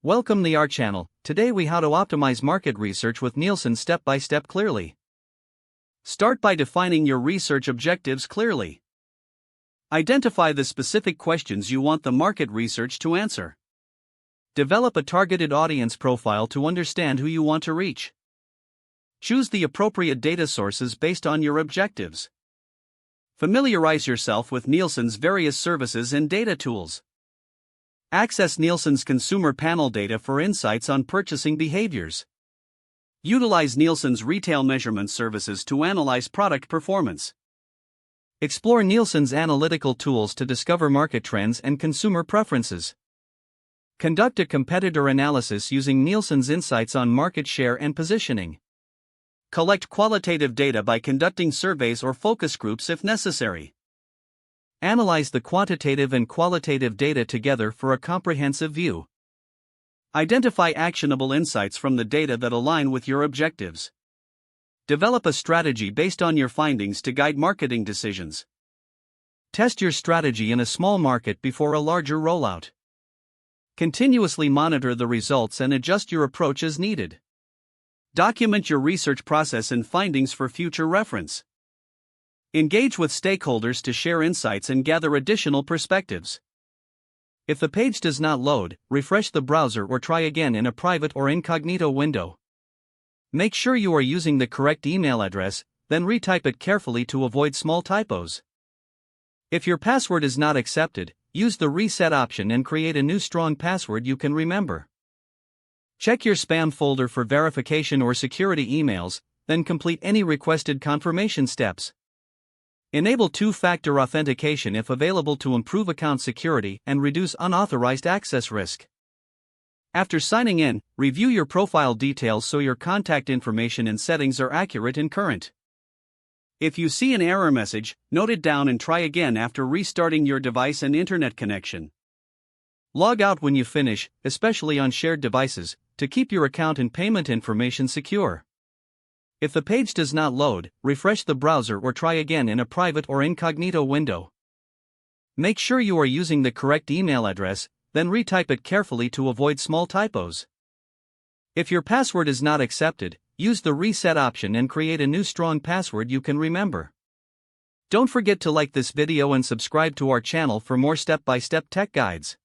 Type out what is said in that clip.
Welcome to our channel. Today we how to optimize market research with Nielsen step by step clearly. Start by defining your research objectives clearly. Identify the specific questions you want the market research to answer. Develop a targeted audience profile to understand who you want to reach. Choose the appropriate data sources based on your objectives. Familiarize yourself with Nielsen's various services and data tools. Access Nielsen's consumer panel data for insights on purchasing behaviors. Utilize Nielsen's retail measurement services to analyze product performance. Explore Nielsen's analytical tools to discover market trends and consumer preferences. Conduct a competitor analysis using Nielsen's insights on market share and positioning. Collect qualitative data by conducting surveys or focus groups if necessary. Analyze the quantitative and qualitative data together for a comprehensive view. Identify actionable insights from the data that align with your objectives. Develop a strategy based on your findings to guide marketing decisions. Test your strategy in a small market before a larger rollout. Continuously monitor the results and adjust your approach as needed. Document your research process and findings for future reference. Engage with stakeholders to share insights and gather additional perspectives. If the page does not load, refresh the browser or try again in a private or incognito window. Make sure you are using the correct email address, then retype it carefully to avoid small typos. If your password is not accepted, use the reset option and create a new strong password you can remember. Check your spam folder for verification or security emails, then complete any requested confirmation steps. Enable two-factor authentication if available to improve account security and reduce unauthorized access risk. After signing in, review your profile details so your contact information and settings are accurate and current. If you see an error message, note it down and try again after restarting your device and internet connection. Log out when you finish, especially on shared devices, to keep your account and payment information secure. If the page does not load, refresh the browser or try again in a private or incognito window. Make sure you are using the correct email address, then retype it carefully to avoid small typos. If your password is not accepted, use the reset option and create a new strong password you can remember. Don't forget to like this video and subscribe to our channel for more step-by-step tech guides.